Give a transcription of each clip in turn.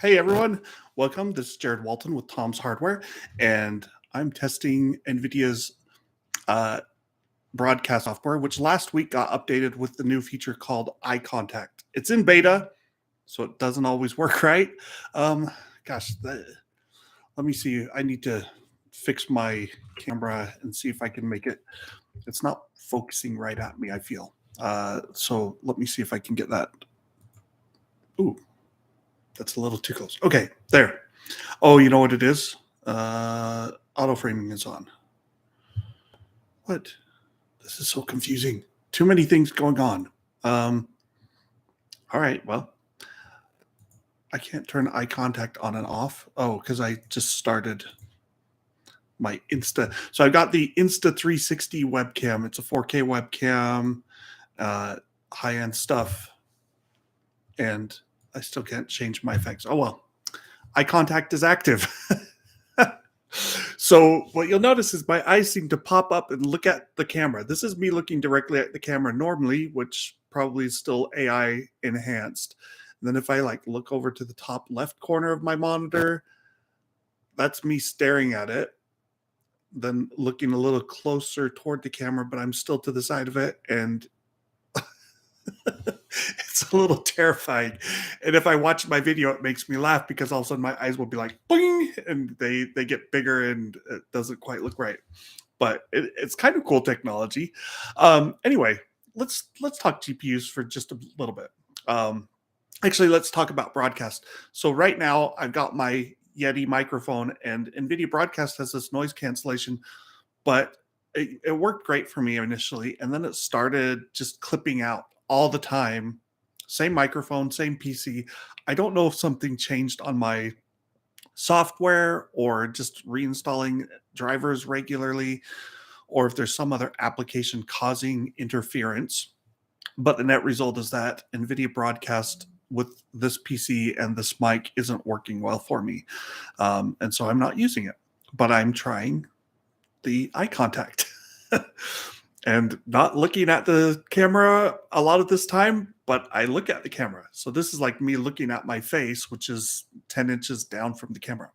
Hey everyone, welcome. This is Jared Walton with Tom's Hardware, and I'm testing Nvidia's uh, broadcast software, which last week got updated with the new feature called eye contact. It's in beta, so it doesn't always work right. Um, gosh, let me see. I need to fix my camera and see if I can make it. It's not focusing right at me, I feel. So let me see if I can get that. Ooh, that's a little too close. Okay, there. Oh, you know what it is? Auto framing is on. What? This is so confusing. Too many things going on. All right, well, I can't turn eye contact on and off. Oh, because I just started my Insta. So I've got the Insta 360 webcam. It's a 4K webcam, high-end stuff, and I still can't change my effects. Oh well, eye contact is active. So what you'll notice is my eyes seem to pop up and look at the camera. This is me looking directly at the camera normally, which probably is still AI enhanced. And then if I look over to the top left corner of my monitor, that's me staring at it. Then looking a little closer toward the camera, but I'm still to the side of it, and it's a little terrifying. And if I watch my video, it makes me laugh because all of a sudden my eyes will be like boing, and they get bigger and it doesn't quite look right. But it's kind of cool technology. Anyway, let's talk GPUs for just a little bit. Actually, let's talk about broadcast. So right now I've got my Yeti microphone, and Nvidia Broadcast has this noise cancellation, but it worked great for me initially, and then it started just clipping out all the time. Same microphone, same PC. I don't know if something changed on my software or just reinstalling drivers regularly, or if there's some other application causing interference. But the net result is that NVIDIA Broadcast with this PC and this mic isn't working well for me. And so I'm not using it, but I'm trying the eye contact and not looking at the camera a lot of this time, but I look at the camera. So this is like me looking at my face, which is 10 inches down from the camera.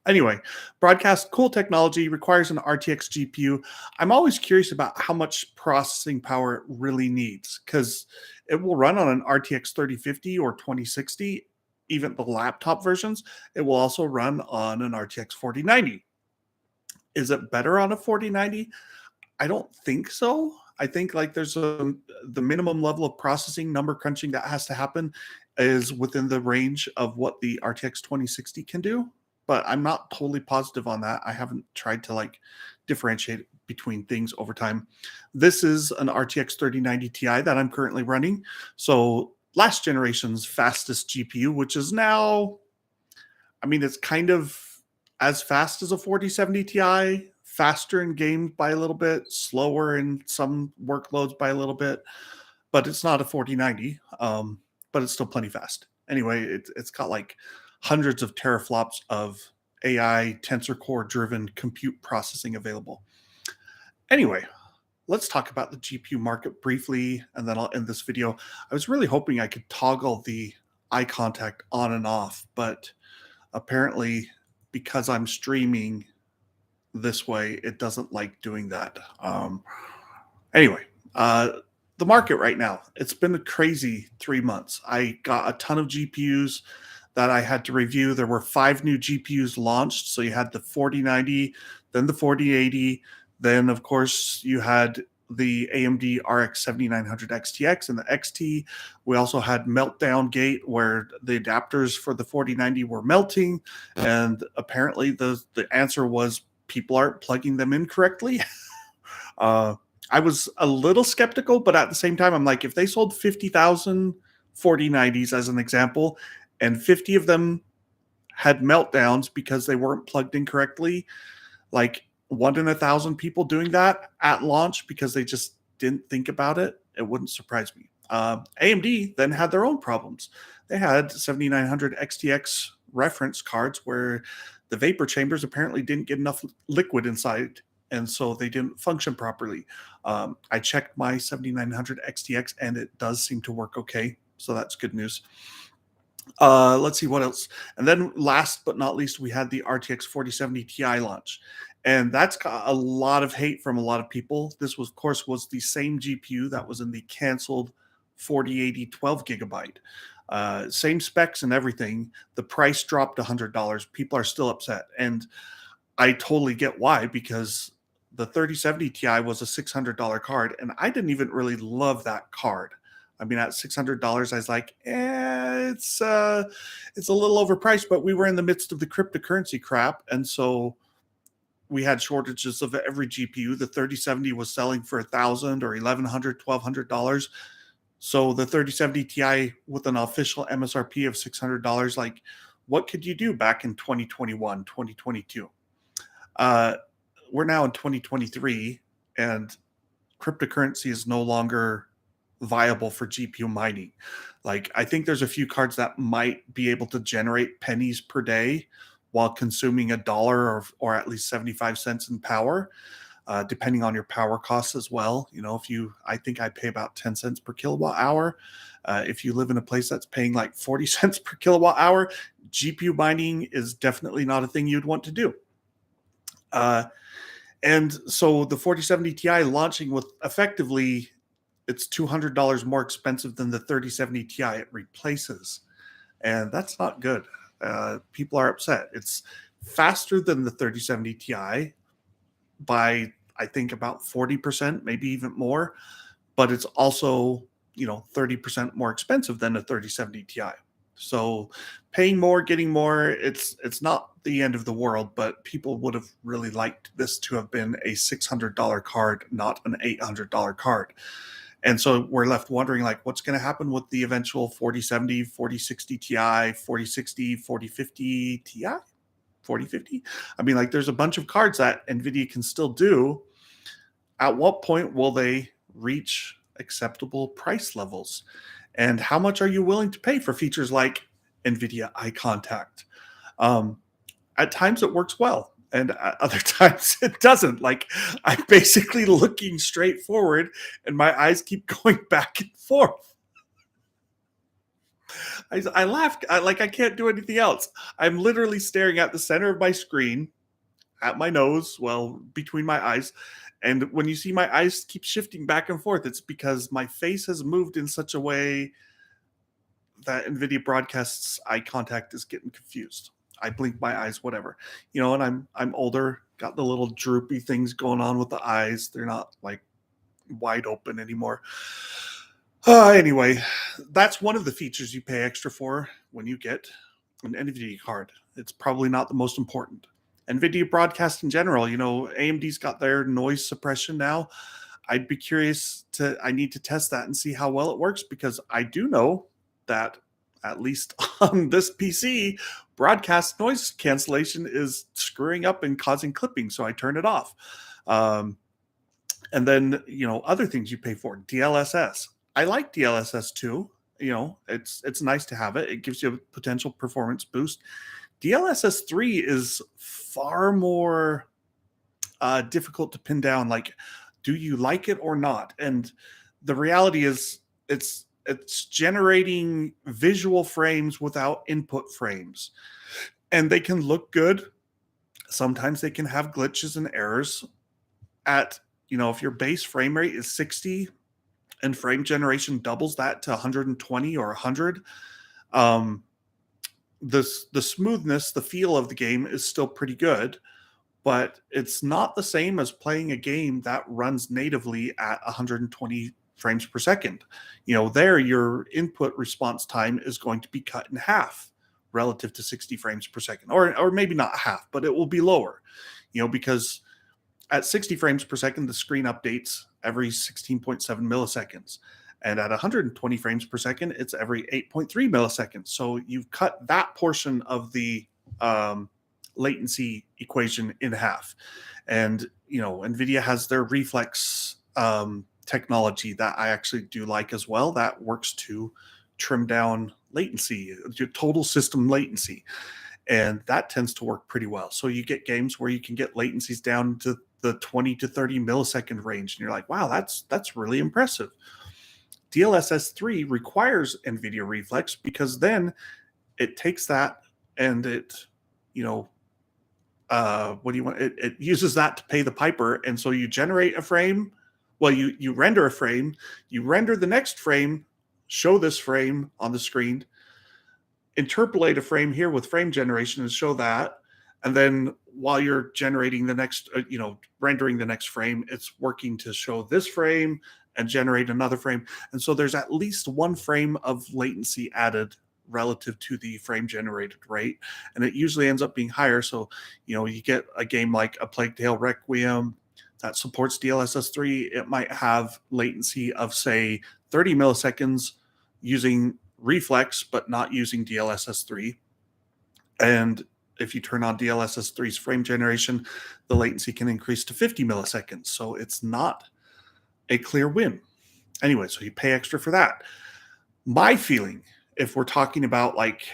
Anyway, broadcast, cool technology, requires an RTX GPU. I'm always curious about how much processing power it really needs, because it will run on an RTX 3050 or 2060, even the laptop versions. It will also run on an RTX 4090. Is it better on a 4090? I don't think so. I think there's the minimum level of processing number crunching that has to happen is within the range of what the RTX 2060 can do, but I'm not totally positive on that. I haven't tried to differentiate between things over time. This is an RTX 3090 Ti that I'm currently running. So last generation's fastest GPU, which is now, I mean, it's kind of as fast as a 4070 Ti, faster in games by a little bit, slower in some workloads by a little bit, but it's not a 4090, but it's still plenty fast. Anyway, it's got hundreds of teraflops of AI tensor core driven compute processing available. Anyway, let's talk about the GPU market briefly, and then I'll end this video. I was really hoping I could toggle the eye contact on and off, but apparently because I'm streaming this way, it doesn't like doing that. Anyway, the market right now, it's been a crazy 3 months. I got a ton of GPUs that I had to review. There were 5 new GPUs launched. So you had the 4090, then the 4080, then of course you had the AMD RX 7900 XTX and the XT. We also had Meltdown Gate, where the adapters for the 4090 were melting, and apparently the answer was people aren't plugging them in correctly. I was a little skeptical, but at the same time, I'm like, if they sold 50,000 4090s as an example, and 50 of them had meltdowns because they weren't plugged in correctly, like 1 in 1,000 people doing that at launch because they just didn't think about it, it wouldn't surprise me. AMD then had their own problems. They had 7900 XTX reference cards where the vapor chambers apparently didn't get enough liquid inside, and so they didn't function properly. I checked my 7900 XTX, and it does seem to work okay, so that's good news. Let's see what else. And then last but not least, we had the RTX 4070 Ti launch. And that's got a lot of hate from a lot of people. This was, of course, was the same GPU that was in the canceled 4080 12 gigabyte. Same specs and everything. The price dropped $100. People are still upset. And I totally get why, because the 3070 Ti was a $600 card, and I didn't even really love that card. I mean, at $600, I was like, it's a little overpriced, but we were in the midst of the cryptocurrency crap, and so we had shortages of every GPU. The 3070 was selling for $1,000 or $1,100, $1,200. So the 3070 Ti with an official MSRP of $600, like, what could you do back in 2021, 2022? Uh, we're now in 2023, and cryptocurrency is no longer viable for GPU mining. Like, I think there's a few cards that might be able to generate pennies per day while consuming $1 or at least 75 cents in power, depending on your power costs as well. You know, I think I pay about 10 cents per kilowatt hour. If you live in a place that's paying like 40 cents per kilowatt hour, GPU mining is definitely not a thing you'd want to do. And so the 4070 Ti launching with effectively, it's $200 more expensive than the 3070 Ti it replaces. And that's not good. People are upset. It's faster than the 3070 Ti by, I think, about 40%, maybe even more. But it's also, 30% more expensive than a 3070 Ti. So paying more, getting more, it's not the end of the world, but people would have really liked this to have been a $600 card, not an $800 card. And so we're left wondering, like, what's going to happen with the eventual 4070, 4060 Ti, 4060, 4050 Ti, 4050? I mean, like, there's a bunch of cards that NVIDIA can still do. At what point will they reach acceptable price levels? And how much are you willing to pay for features like NVIDIA Eye Contact? At times it works well, and at other times it doesn't. Like, I'm basically looking straight forward, and my eyes keep going back and forth. I laugh, like I can't do anything else. I'm literally staring at the center of my screen, at my nose, well, between my eyes. And when you see my eyes keep shifting back and forth, it's because my face has moved in such a way that Nvidia Broadcast's eye contact is getting confused. I blink my eyes, whatever, and I'm older, got the little droopy things going on with the eyes. They're not like wide open anymore. Anyway, that's one of the features you pay extra for when you get an NVIDIA card. It's probably not the most important. NVIDIA Broadcast in general, AMD's got their noise suppression now. I need to test that and see how well it works, because I do know that, at least on this PC, broadcast noise cancellation is screwing up and causing clipping, so I turn it off. And then, other things you pay for, DLSS. I like DLSS too. It's nice to have it. It gives you a potential performance boost. DLSS 3 is far more difficult to pin down. Like, do you like it or not? And the reality is, it's generating visual frames without input frames, and they can look good. Sometimes they can have glitches and errors. If your base frame rate is 60 and frame generation doubles that to 120 or 100, the smoothness, the feel of the game is still pretty good, but it's not the same as playing a game that runs natively at 120 frames per second. There, your input response time is going to be cut in half relative to 60 frames per second, or maybe not half, but it will be lower, because at 60 frames per second, the screen updates every 16.7 milliseconds. And at 120 frames per second, it's every 8.3 milliseconds. So you've cut that portion of the latency equation in half. And, NVIDIA has their reflex technology that I actually do like as well, that works to trim down latency, your total system latency. And that tends to work pretty well. So you get games where you can get latencies down to the 20 to 30 millisecond range. And you're like, wow, that's really impressive. DLSS 3 requires NVIDIA Reflex, because then it takes that and it, you know, what do you want? It uses that to pay the piper. And so you generate a frame. Well, you render a frame, you render the next frame, show this frame on the screen, interpolate a frame here with frame generation and show that. And then while you're generating the next, rendering the next frame, it's working to show this frame and generate another frame. And so there's at least one frame of latency added relative to the frame generated rate. And it usually ends up being higher. So, you get a game like A Plague Tale Requiem that supports DLSS3. It might have latency of, say, 30 milliseconds using reflex, but not using DLSS3. And if you turn on DLSS3's frame generation, the latency can increase to 50 milliseconds. So it's not a clear win. Anyway, so you pay extra for that. My feeling, if we're talking about like,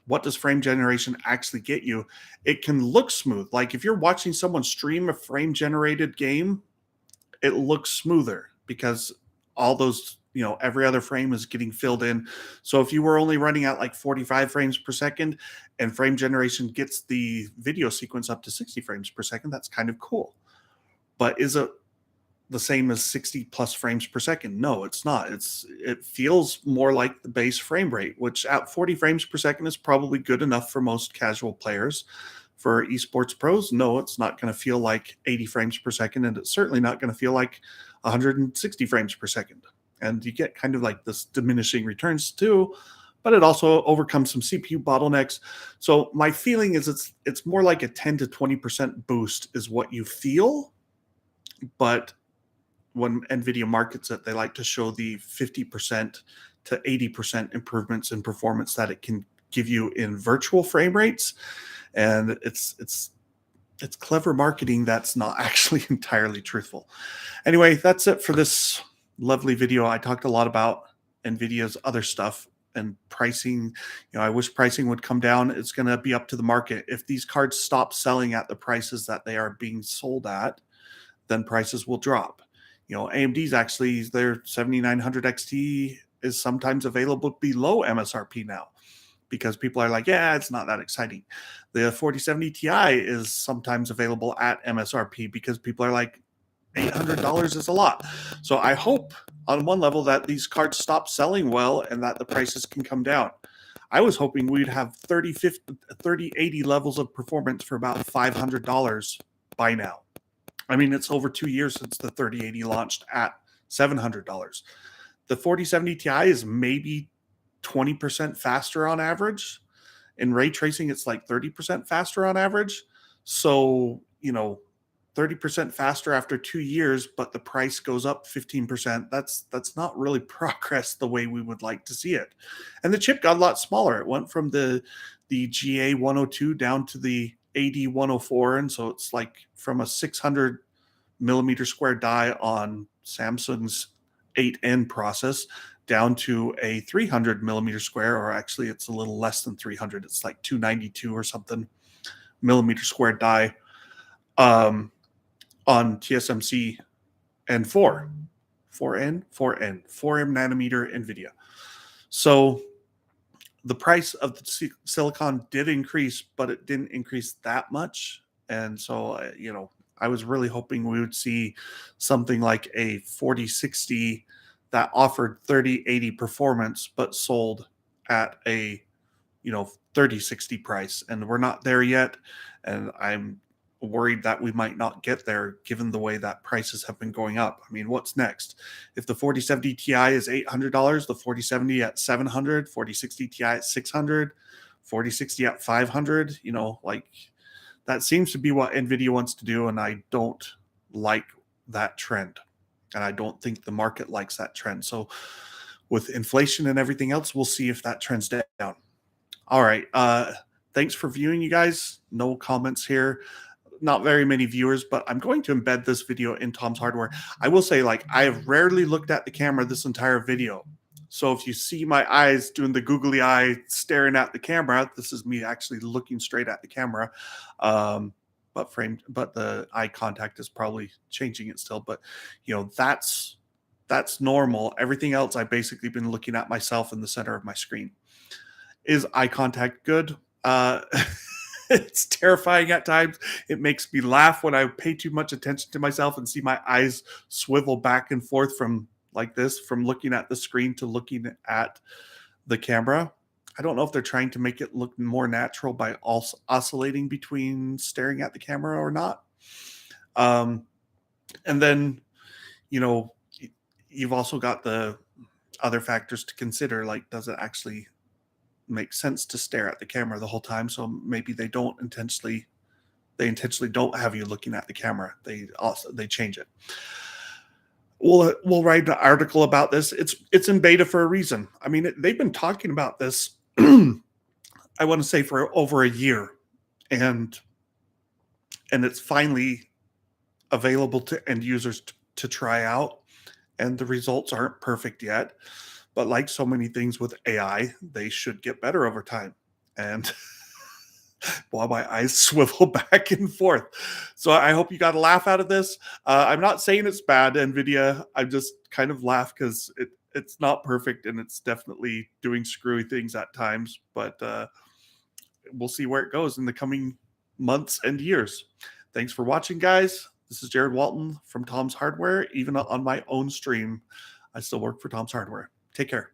what does frame generation actually get you? It can look smooth. Like if you're watching someone stream a frame generated game, it looks smoother because all those, every other frame is getting filled in. So if you were only running at like 45 frames per second and frame generation gets the video sequence up to 60 frames per second, that's kind of cool. But is it the same as 60 plus frames per second? No, it's not. It feels more like the base frame rate, which at 40 frames per second is probably good enough for most casual players. For esports pros, no, it's not going to feel like 80 frames per second, and it's certainly not going to feel like 160 frames per second. And you get kind of like this diminishing returns too, but it also overcomes some CPU bottlenecks. So my feeling is it's more like a 10 to 20% boost is what you feel, but when Nvidia markets it, they like to show the 50% to 80% improvements in performance that it can give you in virtual frame rates. And it's clever marketing that's not actually entirely truthful. Anyway, that's it for this lovely video. I talked a lot about Nvidia's other stuff and pricing. I wish pricing would come down. It's going to be up to the market. If these cards stop selling at the prices that they are being sold at, then prices will drop. AMD's actually, their 7900 XT is sometimes available below MSRP now because people are like, yeah, it's not that exciting. The 4070 Ti is sometimes available at MSRP because people are like, $800 is a lot. So I hope on one level that these cards stop selling well and that the prices can come down. I was hoping we'd have 3080 levels of performance for about $500 by now. I mean, it's over 2 years since the 3080 launched at $700. The 4070 Ti is maybe 20% faster on average. In ray tracing, it's like 30% faster on average. So, 30% faster after 2 years, but the price goes up 15%. That's not really progress the way we would like to see it. And the chip got a lot smaller. It went from the GA102 down to the AD104, and so it's like from a 600 millimeter square die on Samsung's 8N process down to a 300 millimeter square, or actually it's a little less than 300. It's like 292 or something millimeter square die on TSMC and 4M nanometer NVIDIA. So the price of the silicon did increase, but it didn't increase that much. And so, I was really hoping we would see something like a 4060 that offered 3080 performance, but sold at a, 3060 price. And we're not there yet. And I'm worried that we might not get there given the way that prices have been going up. I mean, what's next? If the 4070 Ti is $800, the 4070 at $700, 4060 Ti at $600, 4060 at $500, that seems to be what Nvidia wants to do, and I don't like that trend. And I don't think the market likes that trend. So with inflation and everything else, we'll see if that trends down. All right. Thanks for viewing, you guys. No comments here. Not very many viewers, but I'm going to embed this video in Tom's Hardware. I will say, I have rarely looked at the camera this entire video. So if you see my eyes doing the googly eye staring at the camera, this is me actually looking straight at the camera. But the eye contact is probably changing it still. But that's normal. Everything else, I've basically been looking at myself in the center of my screen. Is eye contact good? It's terrifying at times. It makes me laugh when I pay too much attention to myself and see my eyes swivel back and forth from like this, from looking at the screen to looking at the camera. I don't know if they're trying to make it look more natural by also oscillating between staring at the camera or not. Um, and then, you know, you've also got the other factors to consider, like does it actually make sense to stare at the camera the whole time? So maybe they intentionally don't have you looking at the camera. They change it. We'll write an article about this. It's in beta for a reason. I mean, they've been talking about this. I want to say for over a year, and it's finally available to end users to try out. And the results aren't perfect yet, but like so many things with AI, they should get better over time. And while my eyes swivel back and forth. So I hope you got a laugh out of this. I'm not saying it's bad, Nvidia. I just kind of laugh because it's not perfect and it's definitely doing screwy things at times. But we'll see where it goes in the coming months and years. Thanks for watching, guys. This is Jared Walton from Tom's Hardware. Even on my own stream, I still work for Tom's Hardware. Take care.